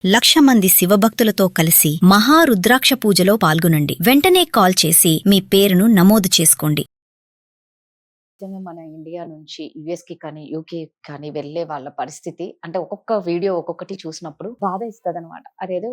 1,00,000 మంది శివభక్తులతో కలిసి మహారుద్రాక్ష పూజలో పాల్గొనండి. వెంటనే కాల్ చేసి మీ పేరును నమోదు చేసుకోండి. నిజంగా మన ఇండియా నుంచి యుఎస్కి కానీ యూకే కానీ వెళ్ళే వాళ్ళ పరిస్థితి అంటే ఒక్కొక్క వీడియో ఒక్కొక్కటి చూసినప్పుడు బాధ ఇస్తుంది అనమాట. అదేదో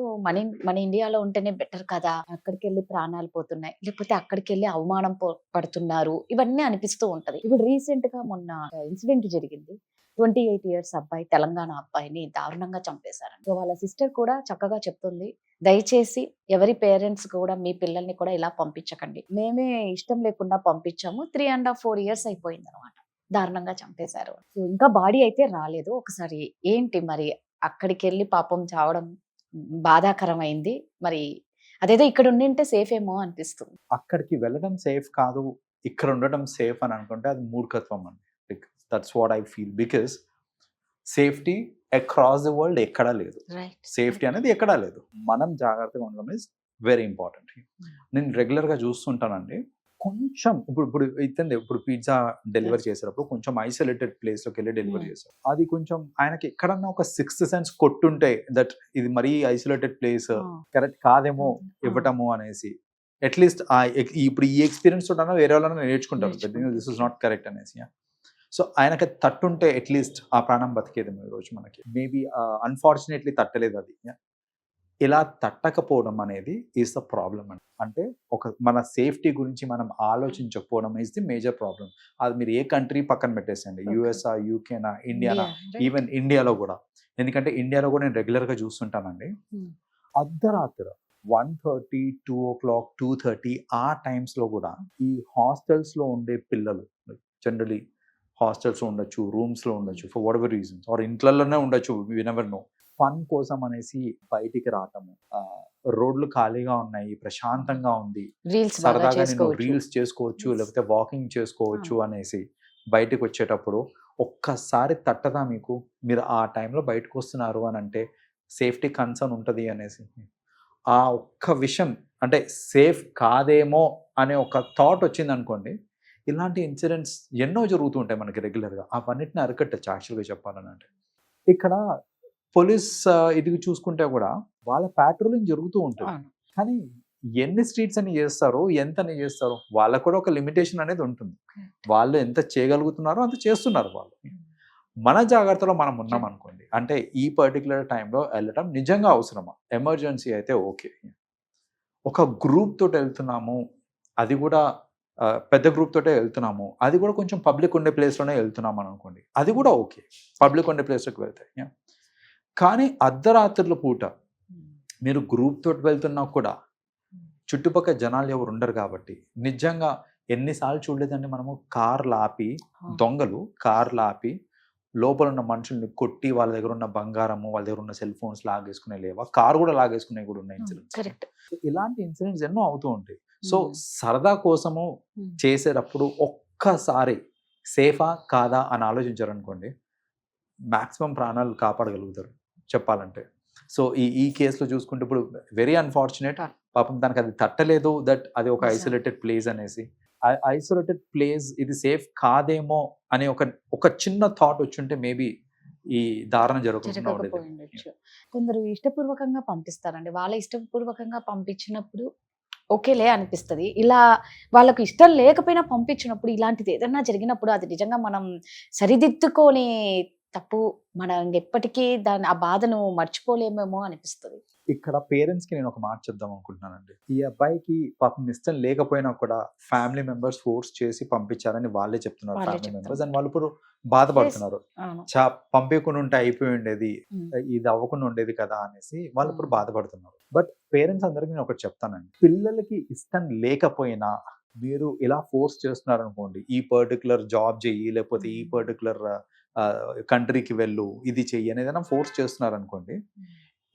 మన ఇండియాలో ఉంటేనే బెటర్ కదా, అక్కడికి వెళ్ళి ప్రాణాలు పోతున్నాయి, లేకపోతే అక్కడికి వెళ్ళి అవమానం పడుతున్నారు, ఇవన్నీ అనిపిస్తూ ఉంటది. ఇప్పుడు రీసెంట్ గా మొన్న ఇన్సిడెంట్ జరిగింది. 28 years అబ్బాయి, తెలంగాణ అబ్బాయిని దారుణంగా చంపేశారండి. సో వాళ్ళ సిస్టర్ కూడా చక్కగా చెప్తుంది, దయచేసి ఎవరి పేరెంట్స్ కూడా మీ పిల్లల్ని కూడా ఇలా పంపించకండి. మేమే ఇష్టం లేకుండా పంపించాము, 3.5-4 years అయిపోయింది అనమాట. దారుణంగా చంపేశారు. సో ఇంకా బాడీ అయితే రాలేదు. ఒకసారి ఏంటి మరి అక్కడికి వెళ్ళి పాపం చావడం బాధాకరమైంది. మరి అదేదో ఇక్కడ ఉండింటే సేఫ్ ఏమో అనిపిస్తుంది. అక్కడికి వెళ్ళడం సేఫ్ కాదు, ఇక్కడ ఉండడం సేఫ్ అని అనుకుంటే అది మూర్ఖత్వం అండి. That's what I feel. Because safety across the world ఎక్కడా లేదు. సేఫ్టీ అనేది ఎక్కడా లేదు. మనం జాగ్రత్తగా ఉండడం ఇస్ వెరీ ఇంపార్టెంట్. నేను రెగ్యులర్గా చూస్తుంటానండి, కొంచెం ఇప్పుడు పిజ్జా డెలివరీ చేసేటప్పుడు కొంచెం ఐసోలేటెడ్ ప్లేస్లోకి వెళ్ళి డెలివరీ చేశారు. అది కొంచెం ఆయనకి ఎక్కడన్నా ఒక 6th sense కొట్టుంటే దట్ ఇది మరీ ఐసోలేటెడ్ ప్లేస్ కరెక్ట్ కాదేమో ఇవ్వటము అనేసి, అట్లీస్ట్ ఇప్పుడు ఈ ఎక్స్పీరియన్స్ తోటన్నా వేరే వాళ్ళని నేర్చుకుంటారు దిస్ ఇస్ నాట్ కరెక్ట్ అనేసి. సో ఆయనకి తట్టుంటే అట్లీస్ట్ ఆ ప్రాణం బతికేదేమో ఈరోజు మనకి. మేబీ అన్ఫార్చునేట్లీ తట్టలేదు అది. ఇలా తట్టకపోవడం అనేది ఈజ్ ద ప్రాబ్లమ్ అండి. అంటే మన సేఫ్టీ గురించి మనం ఆలోచించకపోవడం ఈజ్ ది మేజర్ ప్రాబ్లం. అది మీరు ఏ కంట్రీ పక్కన పెట్టేసండి, యుఎస్ఆ, యూకేనా, ఇండియానా, ఈవెన్ ఇండియాలో కూడా. ఎందుకంటే ఇండియాలో కూడా నేను రెగ్యులర్గా చూస్తుంటానండి, అర్ధరాత్రి 1:30, 2 o'clock, 2:30 ఆ టైమ్స్లో కూడా ఈ హాస్టల్స్లో ఉండే పిల్లలు, జనరలీ హాస్టల్స్లో ఉండొచ్చు, రూమ్స్లో ఉండొచ్చు, for whatever reasons, or ఇంట్లలోనే ఉండొచ్చు, వి నెవర్ నో. ఫన్ కోసం అనేసి బయటికి రావటము, రోడ్లు ఖాళీగా ఉన్నాయి, ప్రశాంతంగా ఉంది, సరదాగా నేను రీల్స్ చేసుకోవచ్చు, లేకపోతే వాకింగ్ చేసుకోవచ్చు అనేసి బయటకు వచ్చేటప్పుడు ఒక్కసారి తట్టదా మీకు, మీరు ఆ టైంలో బయటకు వస్తున్నారు అని అంటే సేఫ్టీ కన్సర్న్ ఉంటుంది అనేసి. ఆ ఒక్క విషయం అంటే సేఫ్ కాదేమో అనే ఒక థాట్ వచ్చింది అనుకోండి, ఇలాంటి ఇన్సిడెంట్స్ ఎన్నో జరుగుతూ ఉంటాయి మనకి రెగ్యులర్గా. అవన్నిటిని అరికట్టచ్చు యాక్చువల్గా చెప్పాలని అంటే. ఇక్కడ పోలీస్ ఇది చూసుకుంటే కూడా వాళ్ళ ప్యాట్రోలింగ్ జరుగుతూ ఉంటుంది, కానీ ఎన్ని స్ట్రీట్స్ అని చేస్తారో, ఎంత అని చేస్తారో, వాళ్ళకు కూడా ఒక లిమిటేషన్ అనేది ఉంటుంది. వాళ్ళు ఎంత చేయగలుగుతున్నారో అంత చేస్తున్నారు వాళ్ళు. మన జాగ్రత్తలో మనం ఉన్నాం అనుకోండి, అంటే ఈ పర్టికులర్ టైంలో వెళ్ళటం నిజంగా అవసరమా, ఎమర్జెన్సీ అయితే ఓకే. ఒక గ్రూప్ తోటి వెళ్తున్నాము, అది కూడా పెద్ద గ్రూప్ తోటే వెళ్తున్నాము, అది కూడా కొంచెం పబ్లిక్ ఉండే ప్లేస్లోనే వెళ్తున్నాము అని అనుకోండి, అది కూడా ఓకే, పబ్లిక్ ఉండే ప్లేస్లోకి వెళ్తాయి. కానీ అర్ధరాత్రుల పూట మీరు గ్రూప్ తోటి వెళ్తున్నా కూడా చుట్టుపక్కల జనాలు ఎవరు ఉండరు కాబట్టి, నిజంగా ఎన్నిసార్లు చూడలేదండి మనము, కార్లు ఆపి, దొంగలు కార్లు ఆపి లోపల ఉన్న మనుషుల్ని కొట్టి వాళ్ళ దగ్గర ఉన్న బంగారము, వాళ్ళ దగ్గర ఉన్న సెల్ ఫోన్స్ లాగేసుకునే లేవా, కారు కూడా లాగేసుకునే కూడా ఉన్న ఇన్సిడెంట్స్. ఇలాంటి ఇన్సిడెంట్స్ ఎన్నో అవుతూ ఉంటాయి. సో సరదా కోసము చేసేటప్పుడు ఒక్కసారి సేఫా కాదా అని ఆలోచించారనుకోండి, మ్యాక్సిమం ప్రాణాలు కాపాడగలుగుతారు చెప్పాలంటే. సో ఈ కేసులో చూసుకుంటే ఇప్పుడు వెరీ అన్ఫార్చునేట్, పాపం దానికి అది తట్టలేదు, దట్ అది ఒక ఐసోలేటెడ్ ప్లేస్ అనేసి. ఐసోలేటెడ్ ప్లేస్ ఇది సేఫ్ కాదేమో అనే ఒక చిన్న థాట్ వచ్చుంటే మేబీ ఈ దారుణం జరగకుండా ఉండేది. కొందరు ఇష్టపూర్వకంగా పంపిస్తారండి, వాళ్ళ ఇష్టపూర్వకంగా పంపించినప్పుడు ఓకేలే అనిపిస్తుంది. ఇలా వాళ్ళకు ఇష్టం లేకపోయినా పంపించినప్పుడు, ఇలాంటిది ఏదన్నా జరిగినప్పుడు అది నిజంగా మనం సరిదిద్దుకొని తప్పు, మనం ఎప్పటికీ ఆ బాధను మర్చిపోలేమేమో అనిపిస్తుంది. ఇక్కడ పేరెంట్స్కి నేను ఒక మాట చెప్దాం అనుకుంటున్నానండి. ఈ అబ్బాయికి పాపం ఇష్టం లేకపోయినా కూడా ఫ్యామిలీ మెంబర్స్ ఫోర్స్ చేసి పంపించారని వాళ్ళే చెప్తున్నారు, ఫ్యామిలీ మెంబర్స్. అండ్ వాళ్ళు ఇప్పుడు బాధపడుతున్నారు, పంపించకుండా ఉంటే అయిపోయి ఉండేది, ఇది అవ్వకుండా ఉండేది కదా అనేసి వాళ్ళు ఇప్పుడు బాధపడుతున్నారు. బట్ పేరెంట్స్ అందరికీ నేను ఒకటి చెప్తానండి, పిల్లలకి ఇష్టం లేకపోయినా మీరు ఇలా ఫోర్స్ చేస్తున్నారు అనుకోండి, ఈ పర్టికులర్ జాబ్ చెయ్యి, లేకపోతే ఈ పర్టికులర్ కంట్రీకి వెళ్ళు, ఇది చెయ్యి అనేది ఏదైనా ఫోర్స్ చేస్తున్నారు అనుకోండి,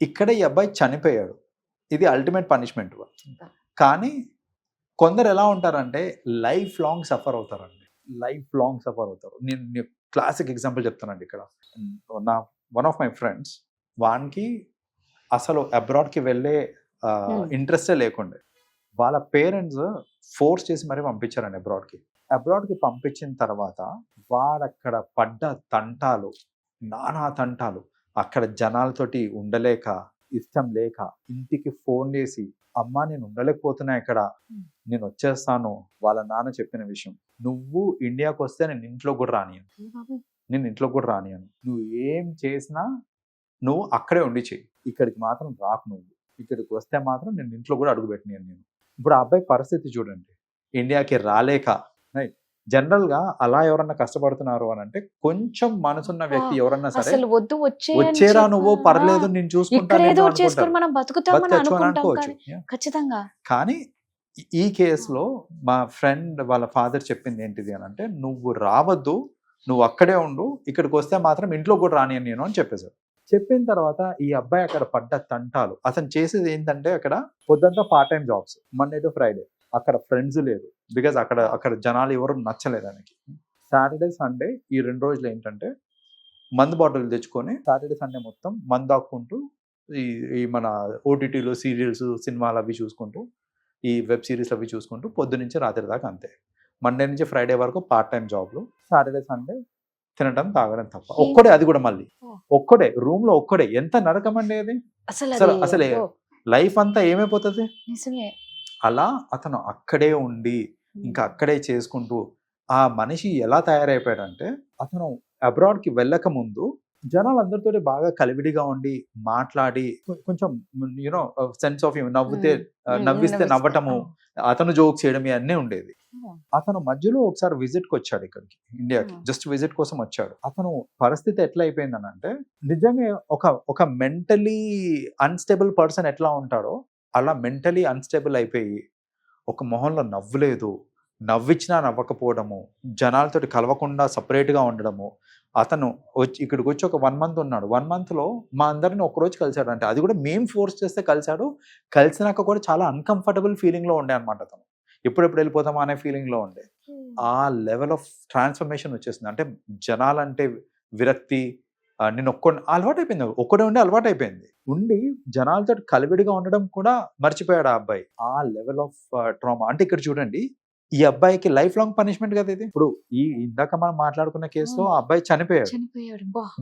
ఇక్కడ ఈ అబ్బాయి చనిపోయాడు, ఇది అల్టిమేట్ పనిష్మెంట్. కానీ కొందరు ఎలా ఉంటారంటే లైఫ్ లాంగ్ సఫర్ అవుతారండి, లైఫ్ లాంగ్ సఫర్ అవుతారు. నేను క్లాసిక్ ఎగ్జాంపుల్ చెప్తానండి. ఇక్కడ వన్ ఆఫ్ మై ఫ్రెండ్స్, వానికి అసలు అబ్రాడ్కి వెళ్ళే ఇంట్రెస్టే లేకుండే, వాళ్ళ పేరెంట్స్ ఫోర్స్ చేసి మరీ పంపించారండి అబ్రాడ్కి పంపించిన తర్వాత వాడక్కడ పడ్డ తంటాలు, నానా తంటాలు, అక్కడ జనాలతోటి ఉండలేక ఇష్టం లేక ఇంటికి ఫోన్ చేసి అమ్మా నేను ఉండలేకపోతున్నా ఇక్కడ, నేను వచ్చేస్తాను, వాళ్ళ నాన్న చెప్పిన విషయం, నువ్వు ఇండియాకి వస్తే నేను ఇంట్లో కూడా రానియను, నేను ఇంట్లో కూడా రానియను, నువ్వు ఏం చేసినా నువ్వు అక్కడే ఉండి చెయ్యి, ఇక్కడికి మాత్రం రాకు, నువ్వు ఇక్కడికి వస్తే మాత్రం నేను ఇంట్లో కూడా అడుగు పెట్టినాను నేను. ఇప్పుడు ఆ అబ్బాయి పరిస్థితి చూడండి, ఇండియాకి రాలేక. రైట్, జనరల్ గా అలా ఎవరన్నా కష్టపడుతున్నారు అని అంటే కొంచెం మనసున్న వ్యక్తి ఎవరన్నా సరే అసలు వద్దు వచ్చేరా నువ్వు, పర్లేదు నేను చూసుకుంటాను ఏదో నేను ఒకటి చేసుకొని అనుకుంటారు. మనం బతుకుతామని బతకచ్చు అని అనుకుంటాం అనుకోవచ్చు. కానీ ఖచ్చితంగా కానీ ఈ కేసులో మా ఫ్రెండ్ వాళ్ళ ఫాదర్ చెప్పింది ఏంటిది అని అంటే, నువ్వు రావద్దు, నువ్వు అక్కడే ఉండు, ఇక్కడికి వస్తే మాత్రం ఇంట్లో కూడా రానియను నేను అని చెప్పేశారు. చెప్పిన తర్వాత ఈ అబ్బాయి అక్కడ పడ్డ తంటాలు, అతను చేసేది ఏంటంటే అక్కడ పొద్దుంతా part time jobs, Monday to Friday, అక్కడ ఫ్రెండ్స్ లేరు, బికాజ్ అక్కడ జనాలు ఎవరు నచ్చలేదు ఆయనకి. సాటర్డే సండే ఈ 2 రోజులు ఏంటంటే మందు బాటిల్ తెచ్చుకొని సాటర్డే సండే మొత్తం మందు దాక్కుంటూ ఈ మన ఓటీటీలో సీరియల్స్ సినిమాలు అవి చూసుకుంటూ, ఈ వెబ్ సిరీస్ అవి చూసుకుంటూ పొద్దు నుంచి రాత్రి దాకా అంతే. మండే నుంచి ఫ్రైడే వరకు పార్ట్ టైం జాబ్లు, సాటర్డే సండే తినడం తాగడం తప్ప. ఒక్కడే, అది కూడా మళ్ళీ ఒక్కడే రూమ్ లో ఒక్కడే. ఎంత నరకం అండి అది. అసలు లైఫ్ అంతా ఏమైపోతుంది. నిజమే. అలా అతను అక్కడే ఉండి ఇంకా అక్కడే చేసుకుంటూ ఆ మనిషి ఎలా తయారైపోయాడంటే, అతను అబ్రాడ్ కి వెళ్ళక ముందు జనాలందరితో బాగా కలివిడిగా ఉండి మాట్లాడి కొంచెం యూనో సెన్స్ ఆఫ్ నవ్విస్తే నవ్వటము, అతను జోక్ చేయడం ఇవన్నీ ఉండేది. అతను మధ్యలో ఒకసారి విజిట్ కి వచ్చాడు ఇక్కడికి, ఇండియాకి జస్ట్ విజిట్ కోసం వచ్చాడు. అతను పరిస్థితి ఎట్లా అయిపోయిందని అంటే, నిజంగా ఒక మెంటలీ అన్స్టేబుల్ పర్సన్ ఎట్లా ఉంటాడో అలా మెంటలీ అన్స్టేబుల్ అయిపోయి, ఒక మొహంలో నవ్వు లేదు, నవ్విచ్చినా నవ్వకపోవడము, జనాలతోటి కలవకుండా సపరేట్గా ఉండడము. అతను ఇక్కడికి వచ్చి ఒక 1 month ఉన్నాడు. 1 monthలో మా అందరిని ఒకరోజు కలిశాడు. అంటే అది కూడా మేము ఫోర్స్ చేస్తే కలిశాడు. కలిసినాక కూడా చాలా అన్కంఫర్టబుల్ ఫీలింగ్లో ఉండే అనమాట. అతను ఎప్పుడెప్పుడు వెళ్ళిపోతామా అనే ఫీలింగ్లో ఉండే. ఆ లెవెల్ ఆఫ్ ట్రాన్స్ఫర్మేషన్ వచ్చేసింది. అంటే జనాలంటే విరక్తి, నేను అలవాటు అయిపోయింది, ఒక్కడే ఉండి అలవాటు అయిపోయింది. ఉండి జనాలతో కలివిడిగా ఉండడం కూడా మర్చిపోయాడు ఆ అబ్బాయి. ఆ లెవెల్ ఆఫ్ ట్రామా. అంటే ఇక్కడ చూడండి, ఈ అబ్బాయికి లైఫ్ లాంగ్ పనిష్మెంట్ కదా ఇది. ఇప్పుడు ఇందాక మనం మాట్లాడుకున్న కేసులో ఆ అబ్బాయి చనిపోయాడు.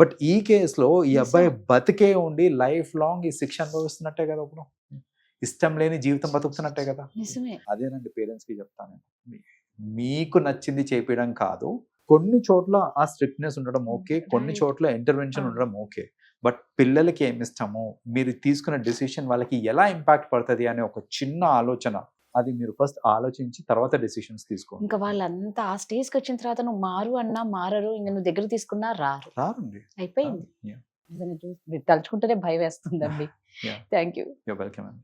బట్ ఈ కేసులో ఈ అబ్బాయి బతికే ఉండి లైఫ్ లాంగ్ ఈ శిక్ష అనుభవిస్తున్నట్టే కదా. ఇప్పుడు ఇష్టం లేని జీవితం బతుకుతున్నట్టే కదా. అదేనండి పేరెంట్స్ కి చెప్తాను, మీకు నచ్చింది చేపించడం కాదు. కొన్ని చోట్ల ఆ స్ట్రిక్ట్నెస్ ఉండడం ఓకే, కొన్ని చోట్ల ఇంటర్వెన్షన్ ఉండడం ఓకే. బట్ పిల్లలకి ఏమి ఇష్టము, మీరు తీసుకున్న డెసిషన్ వాళ్ళకి ఎలా ఇంపాక్ట్ పడుతుంది అనే ఒక చిన్న ఆలోచన, అది మీరు ఫస్ట్ ఆలోచించి తర్వాత డెసిషన్స్ తీసుకోండి. ఇంకా వాళ్ళంతా ఆ స్టేజ్కి వచ్చిన తర్వాత నువ్వు మారు అన్నా మారరు, ఇంకా నువ్వు దగ్గర తీసుకున్నా రారండి. అయిపోయింది. తలుచుకుంటేనే భయం వేస్తుందండి. Thank you. వెల్కమ్ అండి.